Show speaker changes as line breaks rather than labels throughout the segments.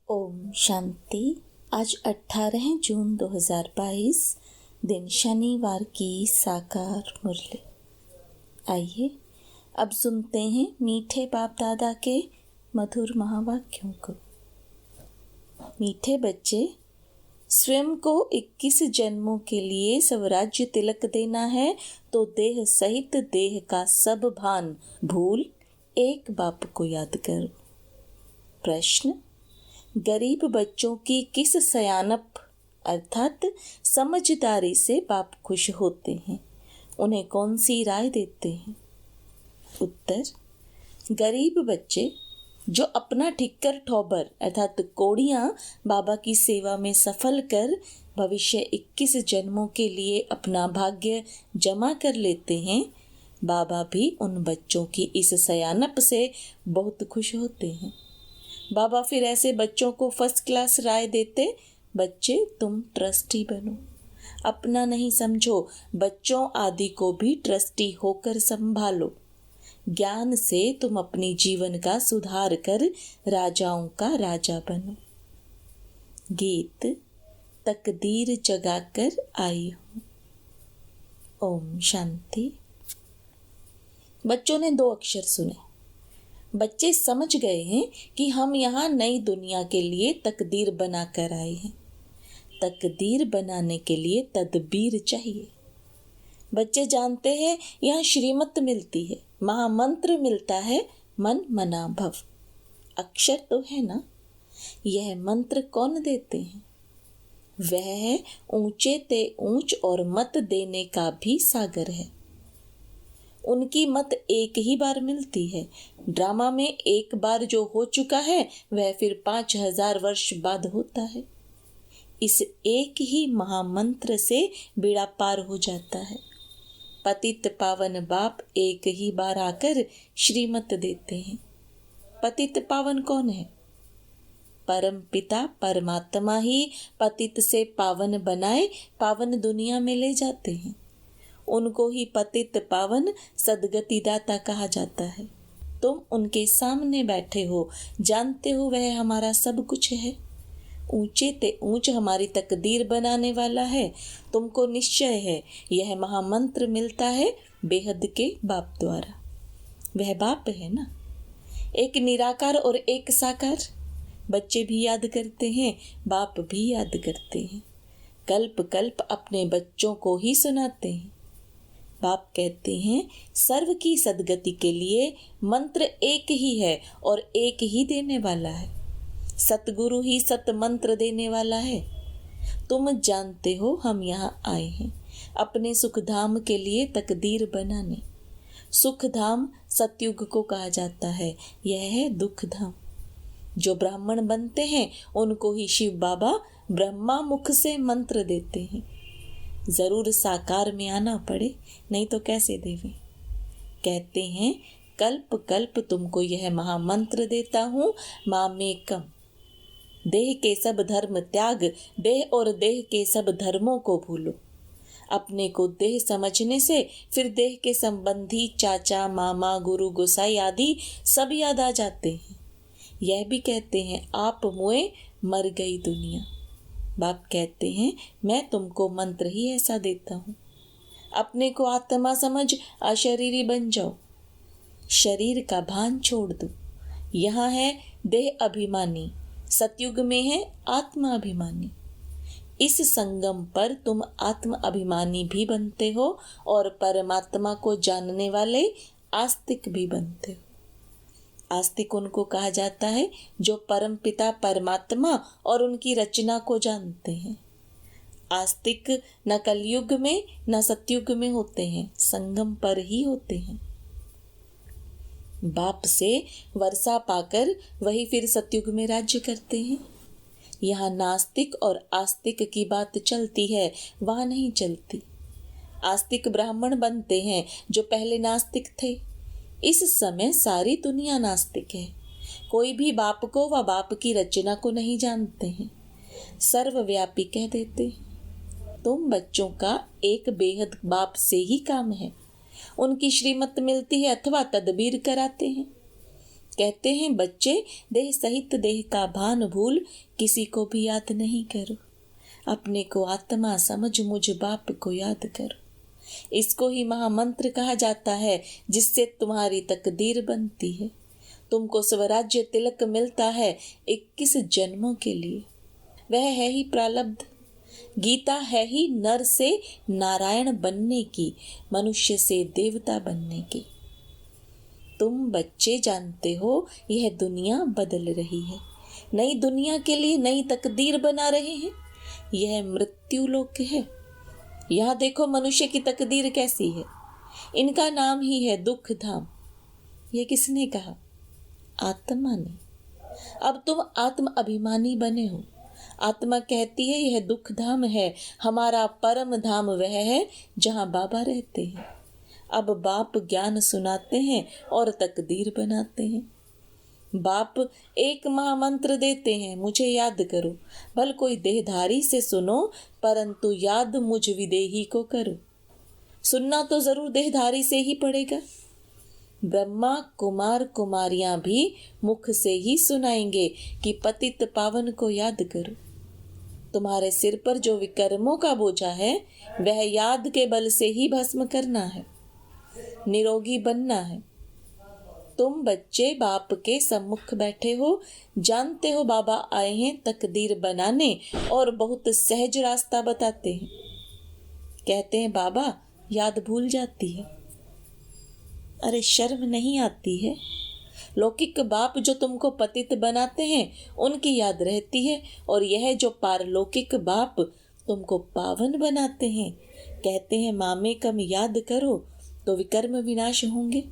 ओम शांति। आज 18 जून 2022 दिन शनिवार की साकार मुरली। आइए अब सुनते हैं मीठे बाप दादा के मधुर महावाक्यों को। मीठे बच्चे, स्वयं को 21 जन्मों के लिए स्वराज्य तिलक देना है तो देह सहित देह का सब भान भूल एक बाप को याद करो। प्रश्न: गरीब बच्चों की किस सयानप अर्थात समझदारी से बाप खुश होते हैं, उन्हें कौन सी राय देते हैं? उत्तर: गरीब बच्चे जो अपना ठिक्कर ठोबर अर्थात कोड़ियाँ बाबा की सेवा में सफल कर भविष्य 21 जन्मों के लिए अपना भाग्य जमा कर लेते हैं, बाबा भी उन बच्चों की इस सयानप से बहुत खुश होते हैं। बाबा फिर ऐसे बच्चों को फर्स्ट क्लास राय देते, बच्चे तुम ट्रस्टी बनो, अपना नहीं समझो, बच्चों आदि को भी ट्रस्टी होकर संभालो। ज्ञान से तुम अपनी जीवन का सुधार कर राजाओं का राजा बनो। गीत तकदीर जगाकर आई हूँ। ओम शांति। बच्चों ने 2 अक्षर सुने। बच्चे समझ गए हैं कि हम यहाँ नई दुनिया के लिए तकदीर बना कर आए हैं। तकदीर बनाने के लिए तदबीर चाहिए। बच्चे जानते हैं यहाँ श्रीमत मिलती है, महामंत्र मिलता है, मन मना भव। अक्षर तो है ना। यह मंत्र कौन देते हैं? वह है ऊंचे ते ऊंच और मत देने का भी सागर है। उनकी मत एक ही बार मिलती है। ड्रामा में एक बार जो हो चुका है वह फिर 5000 वर्ष बाद होता है। इस एक ही महामंत्र से बेड़ा पार हो जाता है। पतित पावन बाप एक ही बार आकर श्रीमत देते हैं। पतित पावन कौन है? परम पिता परमात्मा ही पतित से पावन बनाए पावन दुनिया में ले जाते हैं। उनको ही पतित पावन सदगति दाता कहा जाता है। तुम उनके सामने बैठे हो, जानते हो वह हमारा सब कुछ है। ऊंचे ते ऊंच हमारी तकदीर बनाने वाला है। तुमको निश्चय है यह महामंत्र मिलता है बेहद के बाप द्वारा। वह बाप है ना, एक निराकार और एक साकार। बच्चे भी याद करते हैं, बाप भी याद करते हैं। कल्प कल्प अपने बच्चों को ही सुनाते हैं। बाप कहते हैं सर्व की सदगति के लिए मंत्र एक ही है और एक ही देने वाला है। सतगुरु ही सत मंत्र देने वाला है। तुम जानते हो हम यहाँ आए हैं अपने सुखधाम के लिए तकदीर बनाने। सुखधाम सतयुग को कहा जाता है, यह है दुखधाम। जो ब्राह्मण बनते हैं उनको ही शिव बाबा ब्रह्मा मुख से मंत्र देते हैं। जरूर साकार में आना पड़े, नहीं तो कैसे देवे। कहते हैं कल्प कल्प तुमको यह महामंत्र देता हूँ, मामेकम। देह के सब धर्म त्याग, देह और देह के सब धर्मों को भूलो। अपने को देह समझने से फिर देह के संबंधी चाचा मामा गुरु गोसाई आदि सब याद आ जाते हैं। यह भी कहते हैं आप मुए मर गई दुनिया। बाप कहते हैं मैं तुमको मंत्र ही ऐसा देता हूँ। अपने को आत्मा समझ अशरीरी बन जाओ। शरीर का भान छोड़ दो। यहाँ है देह अभिमानी, सतयुग में है आत्मा अभिमानी। इस संगम पर तुम आत्म अभिमानी भी बनते हो और परमात्मा को जानने वाले आस्तिक भी बनते हो। आस्तिक उनको कहा जाता है जो परम पिता परमात्मा और उनकी रचना को जानते हैं। आस्तिक न कलयुग में न सतयुग में होते हैं, संगम पर ही होते हैं। बाप से वर्षा पाकर वही फिर सतयुग में राज्य करते हैं। यहाँ नास्तिक और आस्तिक की बात चलती है, वहाँ नहीं चलती। आस्तिक ब्राह्मण बनते हैं जो पहले नास्तिक थे। इस समय सारी दुनिया नास्तिक है। कोई भी बाप को व बाप की रचना को नहीं जानते हैं। सर्वव्यापी कह देते। तुम बच्चों का एक बेहद बाप से ही काम है। उनकी श्रीमत मिलती है अथवा तदबीर कराते हैं। कहते हैं बच्चे, देह सहित देह का भान भूल, किसी को भी याद नहीं करो। अपने को आत्मा समझ मुझ बाप को याद करो। इसको ही महामंत्र कहा जाता है, जिससे तुम्हारी तकदीर बनती है। तुमको स्वराज्य तिलक मिलता है 21 जन्मों के लिए। वह है ही प्रारब्ध। गीता है ही नर से नारायण बनने की, मनुष्य से देवता बनने की। तुम बच्चे जानते हो यह दुनिया बदल रही है, नई दुनिया के लिए नई तकदीर बना रहे हैं। यह मृत्यु लोक है। यहाँ देखो मनुष्य की तकदीर कैसी है। इनका नाम ही है दुख धाम। ये किसने कहा? आत्मा ने। अब तुम आत्म अभिमानी बने हो। आत्मा कहती है यह दुख धाम है, हमारा परम धाम वह है जहाँ बाबा रहते हैं। अब बाप ज्ञान सुनाते हैं और तकदीर बनाते हैं। बाप एक महामंत्र देते हैं, मुझे याद करो। भल कोई देहधारी से सुनो, परंतु याद मुझ विदेही को करो। सुनना तो जरूर देहधारी से ही पड़ेगा। ब्रह्मा कुमार कुमारियां भी मुख से ही सुनाएंगे कि पतित पावन को याद करो। तुम्हारे सिर पर जो विकर्मों का बोझा है, वह याद के बल से ही भस्म करना है, निरोगी बनना है। तुम बच्चे बाप के सम्मुख बैठे हो, जानते हो बाबा आए हैं तकदीर बनाने और बहुत सहज रास्ता बताते हैं। कहते हैं बाबा याद भूल जाती है। अरे शर्म नहीं आती है? लौकिक बाप जो तुमको पतित बनाते हैं उनकी याद रहती है, और यह जो पारलौकिक बाप तुमको पावन बनाते हैं, कहते हैं मामे कम याद करो तो विकर्म विनाश होंगे।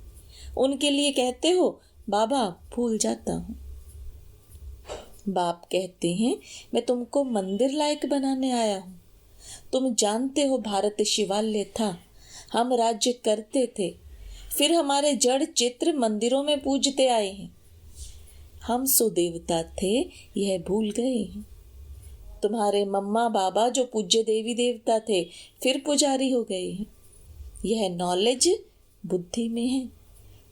उनके लिए कहते हो बाबा भूल जाता हूँ। बाप कहते हैं मैं तुमको मंदिर लायक बनाने आया हूँ। तुम जानते हो भारत शिवालय था, हम राज्य करते थे, फिर हमारे जड़ चित्र मंदिरों में पूजते आए हैं। हम सुदेवता थे, यह भूल गए हैं। तुम्हारे मम्मा बाबा जो पूज्य देवी देवता थे, फिर पुजारी हो गए हैं। यह नॉलेज बुद्धि में है।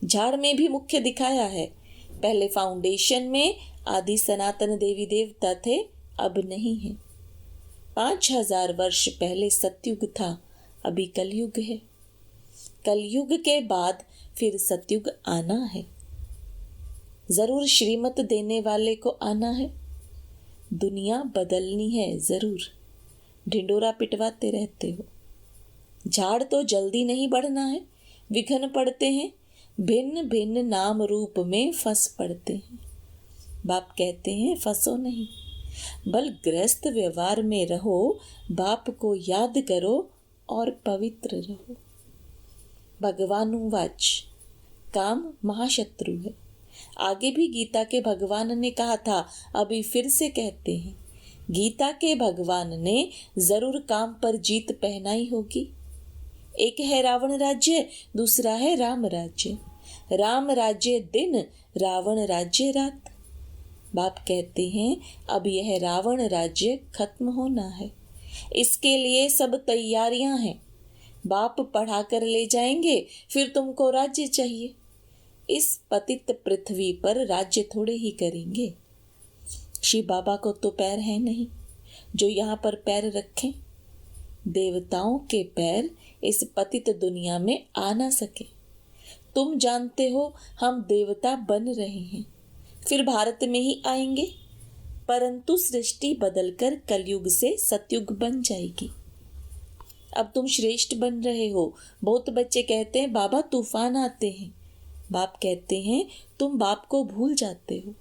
झाड़ में भी मुख्य दिखाया है। पहले फाउंडेशन में आदि सनातन देवी देवता थे, अब नहीं है। 5000 वर्ष पहले सतयुग था, अभी कलयुग है। कलयुग के बाद फिर सतयुग आना है। जरूर श्रीमत देने वाले को आना है। दुनिया बदलनी है जरूर। ढिंडोरा पिटवाते रहते हो। झाड़ तो जल्दी नहीं बढ़ना है, विघ्न पड़ते हैं, भिन्न भिन्न नाम रूप में फंस पड़ते हैं। बाप कहते हैं फंसो नहीं, बल गृहस्थ व्यवहार में रहो, बाप को याद करो और पवित्र रहो। भगवानुवाच, काम महाशत्रु है। आगे भी गीता के भगवान ने कहा था, अभी फिर से कहते हैं। गीता के भगवान ने जरूर काम पर जीत पहनाई होगी। एक है रावण राज्य, दूसरा है राम राज्य। राम राज्य दिन, रावण राज्य रात। बाप कहते हैं अब यह रावण राज्य खत्म होना है। इसके लिए सब तैयारियां हैं। बाप पढ़ा कर ले जाएंगे, फिर तुमको राज्य चाहिए। इस पतित पृथ्वी पर राज्य थोड़े ही करेंगे। शिव बाबा को तो पैर है नहीं जो यहाँ पर पैर रखें। देवताओं के पैर इस पतित दुनिया में आ ना सके। तुम जानते हो हम देवता बन रहे हैं, फिर भारत में ही आएंगे, परंतु सृष्टि बदलकर कलयुग से सतयुग बन जाएगी। अब तुम श्रेष्ठ बन रहे हो। बहुत बच्चे कहते हैं बाबा तूफान आते हैं। बाप कहते हैं तुम बाप को भूल जाते हो,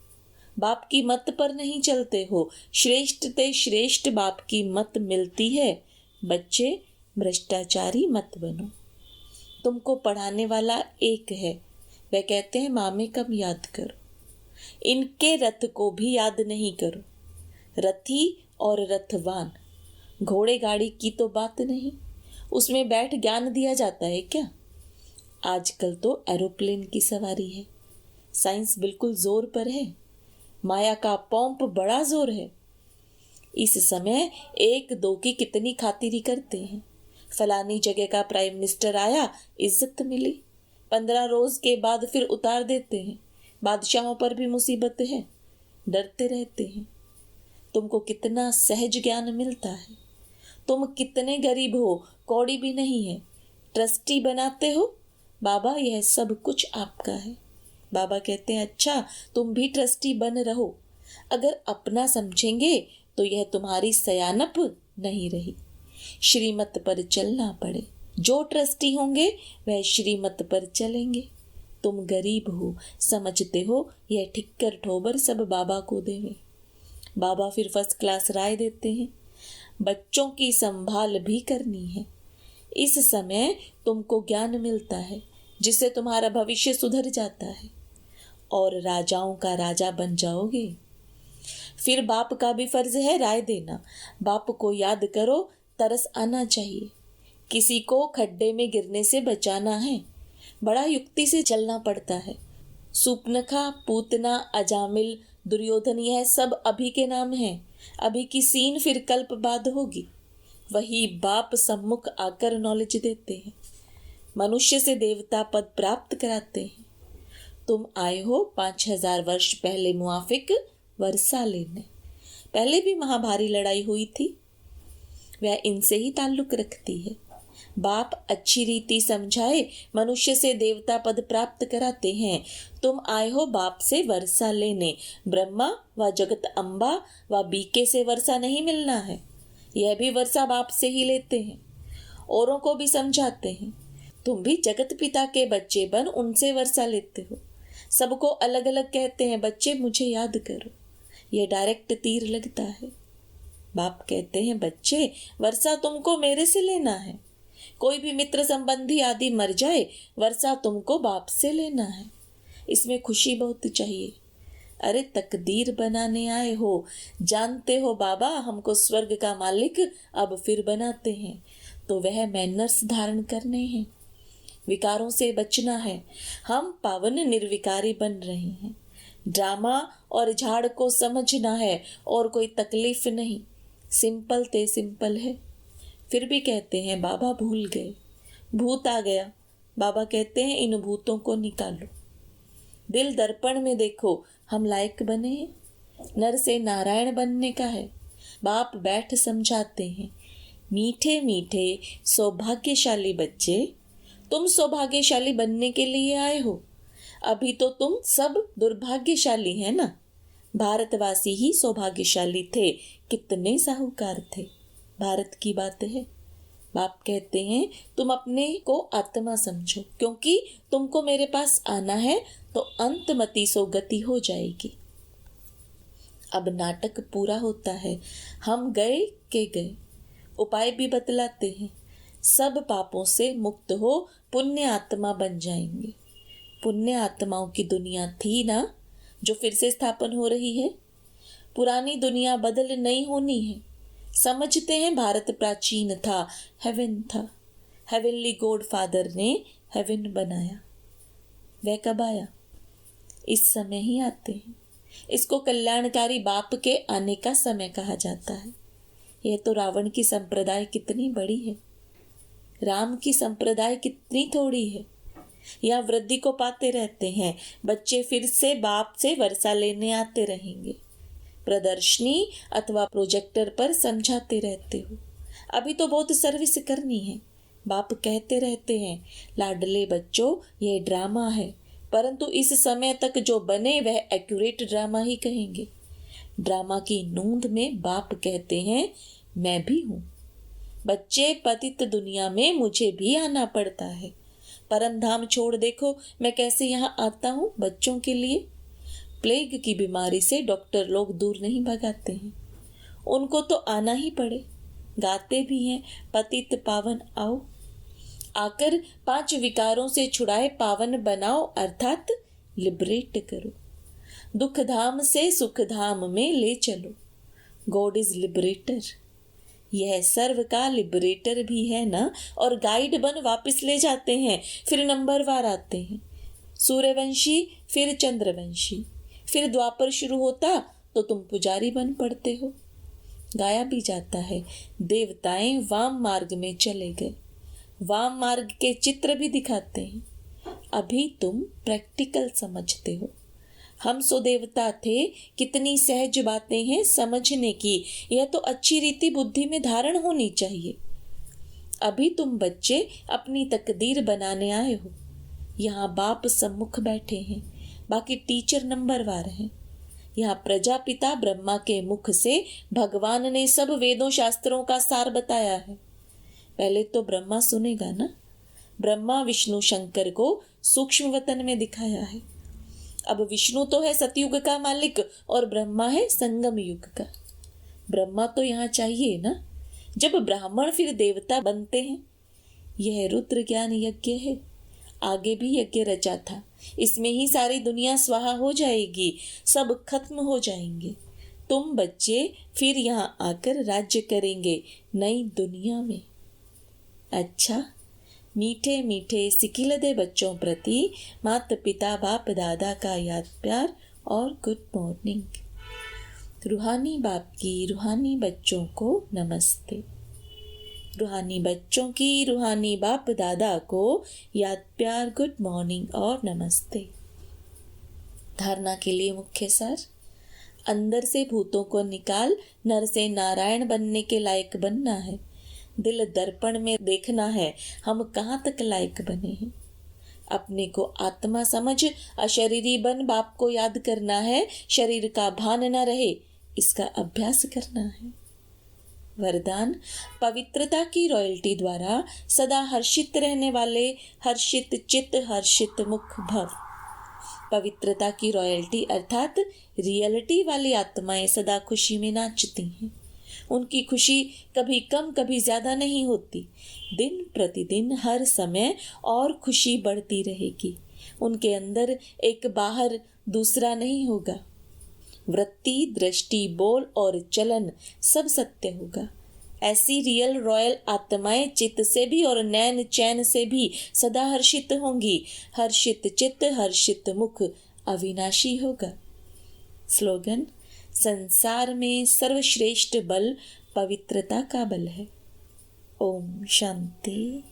बाप की मत पर नहीं चलते हो। श्रेष्ठ ते श्रेष्ठ बाप की मत मिलती है। बच्चे भ्रष्टाचारी मत बनो। तुमको पढ़ाने वाला एक है, वह कहते हैं मामे कम याद करो। इनके रथ को भी याद नहीं करो। रथी और रथवान, घोड़े गाड़ी की तो बात नहीं, उसमें बैठ ज्ञान दिया जाता है क्या? आजकल तो एरोप्लेन की सवारी है। साइंस बिल्कुल जोर पर है। माया का पंप बड़ा जोर है। इस समय एक दो की कितनी खातिरी करते हैं। फलानी जगह का प्राइम मिनिस्टर आया, इज्जत मिली, 15 रोज के बाद फिर उतार देते हैं। बादशाहों पर भी मुसीबत है, डरते रहते हैं। तुमको कितना सहज ज्ञान मिलता है। तुम कितने गरीब हो, कौड़ी भी नहीं है, ट्रस्टी बनाते हो। बाबा यह सब कुछ आपका है। बाबा कहते हैं अच्छा तुम भी ट्रस्टी बन रहो। अगर अपना समझेंगे तो यह तुम्हारी सयानप नहीं रही, श्रीमत पर चलना पड़े। जो ट्रस्टी होंगे वह श्रीमत पर चलेंगे। तुम गरीब हो, समझते हो, यह ठिक्कर ठोबर सब बाबा को देवे। बाबा फिर फर्स्ट क्लास राय देते हैं, बच्चों की संभाल भी करनी है। इस समय तुमको ज्ञान मिलता है जिससे तुम्हारा भविष्य सुधर जाता है और राजाओं का राजा बन जाओगे। फिर बाप का भी फर्ज है राय देना। बाप को याद करो, तरस आना चाहिए। किसी को खड्डे में गिरने से बचाना है, बड़ा युक्ति से चलना पड़ता है। सूपनखा, पूतना, अजामिल, दुर्योधन, यह सब अभी के नाम हैं। अभी की सीन फिर कल्प बाद होगी। वही बाप सम्मुख आकर नॉलेज देते हैं, मनुष्य से देवता पद प्राप्त कराते हैं। तुम आए हो 5000 वर्ष पहले मुआफिक वर्षा लेने। पहले भी महाभारी लड़ाई हुई थी, वह इनसे ही ताल्लुक रखती है। बाप अच्छी रीति समझाए, मनुष्य से देवता पद प्राप्त कराते हैं। तुम आए हो बाप से वर्षा लेने। ब्रह्मा व जगत अम्बा व बीके से वर्षा नहीं मिलना है, यह भी वर्षा बाप से ही लेते हैं। औरों को भी समझाते हैं। तुम भी जगत पिता के बच्चे बन उनसे वर्षा लेते हो। सबको अलग अलग कहते हैं, बच्चे मुझे याद करो। यह डायरेक्ट तीर लगता है। बाप कहते हैं बच्चे वर्षा तुमको मेरे से लेना है। कोई भी मित्र संबंधी आदि मर जाए, वर्षा तुमको बाप से लेना है। इसमें खुशी बहुत चाहिए। अरे तकदीर बनाने आए हो, जानते हो बाबा हमको स्वर्ग का मालिक अब फिर बनाते हैं, तो वह मैनर्स धारण करने हैं, विकारों से बचना है। हम पावन निर्विकारी बन रहे हैं। ड्रामा और झाड़ को समझना है और कोई तकलीफ नहीं, सिंपल ते सिंपल है। फिर भी कहते हैं बाबा भूल गए, भूत आ गया। बाबा कहते हैं इन भूतों को निकालो। दिल दर्पण में देखो, हम लायक बने हैं, नर से नारायण बनने का है। बाप बैठ समझाते हैं, मीठे मीठे सौभाग्यशाली बच्चे, तुम सौभाग्यशाली बनने के लिए आए हो। अभी तो तुम सब दुर्भाग्यशाली है ना। भारतवासी ही सौभाग्यशाली थे, कितने साहूकार थे। भारत की बात है। बाप कहते हैं तुम अपने को आत्मा समझो, क्योंकि तुमको मेरे पास आना है तो अंतमति सो गति हो जाएगी। अब नाटक पूरा होता है। हम गए के गए। उपाय भी बतलाते हैं, सब पापों से मुक्त हो पुण्य आत्मा बन जाएंगे। पुण्य आत्माओं की दुनिया थी ना, जो फिर से स्थापन हो रही है। पुरानी दुनिया बदल नहीं होनी है। समझते हैं भारत प्राचीन था, हेवन था। हेवनली गॉड फादर ने हेवन बनाया। वह कब आया? इस समय ही आते हैं। इसको कल्याणकारी बाप के आने का समय कहा जाता है। यह तो रावण की संप्रदाय कितनी बड़ी है, राम की संप्रदाय कितनी थोड़ी है। यहाँ वृद्धि को पाते रहते हैं। बच्चे फिर से बाप से वर्षा लेने आते रहेंगे। प्रदर्शनी अथवा प्रोजेक्टर पर समझाते रहते हो। अभी तो बहुत सर्विस करनी है। बाप कहते रहते हैं, लाडले बच्चों यह ड्रामा है, परंतु इस समय तक जो बने वह एक्यूरेट ड्रामा ही कहेंगे। ड्रामा की नूंद में बाप कहते हैं मैं भी हूँ। बच्चे पतित दुनिया में मुझे भी आना पड़ता है। परम धाम छोड़ देखो मैं कैसे यहाँ आता हूँ बच्चों के लिए। प्लेग की बीमारी से डॉक्टर लोग दूर नहीं भगाते हैं, उनको तो आना ही पड़े। गाते भी हैं, पतित पावन आओ, आकर 5 विकारों से छुड़ाए पावन बनाओ, अर्थात लिबरेट करो। दुख धाम से सुख धाम में ले चलो। God is liberator. यह सर्व का लिबरेटर भी है ना। और गाइड बन वापस ले जाते हैं, फिर नंबरवार आते हैं। सूर्यवंशी, फिर चंद्रवंशी, फिर द्वापर शुरू होता तो तुम पुजारी बन पड़ते हो। गाया भी जाता है, देवताएं वाम मार्ग में चले गए। वाम मार्ग के चित्र भी दिखाते हैं। अभी तुम प्रैक्टिकल समझते हो। हम सो देवता थे, कितनी सहज बातें हैं समझने की, यह तो अच्छी रीति बुद्धि में धारण होनी चाहिए। अभी तुम बच्चे अपनी तकदीर बनाने आए हो। यहाँ बाप सम्मुख बैठे हैं, बाकी टीचर नंबरवार हैं। यहाँ प्रजापिता ब्रह्मा के मुख से भगवान ने सब वेदों शास्त्रों का सार बताया है। पहले तो ब्रह्मा सुनेगा ना। ब्रह्मा विष्णु शंकर को सूक्ष्म वतन में दिखाया है। अब विष्णु तो है सतयुग का मालिक और ब्रह्मा है संगम युग का। ब्रह्मा तो यहाँ चाहिए ना, जब ब्राह्मण फिर देवता बनते हैं। यह रुद्र ज्ञान यज्ञ है, आगे भी यज्ञ रचा था। इसमें ही सारी दुनिया स्वाहा हो जाएगी, सब खत्म हो जाएंगे। तुम बच्चे फिर यहाँ आकर राज्य करेंगे नई दुनिया में। अच्छा, मीठे मीठे सिकिलदे बच्चों प्रति माता पिता बाप दादा का याद प्यार और गुड मॉर्निंग। रूहानी बाप की रूहानी बच्चों को नमस्ते। रूहानी बच्चों की रूहानी बाप दादा को याद प्यार गुड मॉर्निंग और नमस्ते। धारणा के लिए मुख्य सार। अंदर से भूतों को निकाल नर से नारायण बनने के लायक बनना है। दिल दर्पण में देखना है हम कहाँ तक लायक बने हैं। अपने को आत्मा समझ अशरीरी बन बाप को याद करना है। शरीर का भान न रहे, इसका अभ्यास करना है। वरदान, पवित्रता की रॉयल्टी द्वारा सदा हर्षित रहने वाले हर्षित चित्त हर्षित मुख भव। पवित्रता की रॉयल्टी अर्थात रियलिटी वाली आत्माएं सदा खुशी में नाचती हैं। उनकी खुशी कभी कम कभी ज्यादा नहीं होती। दिन प्रतिदिन हर समय और खुशी बढ़ती रहेगी। उनके अंदर एक बाहर दूसरा नहीं होगा। वृत्ति दृष्टि बोल और चलन सब सत्य होगा। ऐसी रियल रॉयल आत्माएं चित्त से भी और नैन चैन से भी सदा हर्षित होंगी। हर्षित चित्त हर्षित मुख अविनाशी होगा। स्लोगन, संसार में सर्वश्रेष्ठ बल पवित्रता का बल है। ओम शांति।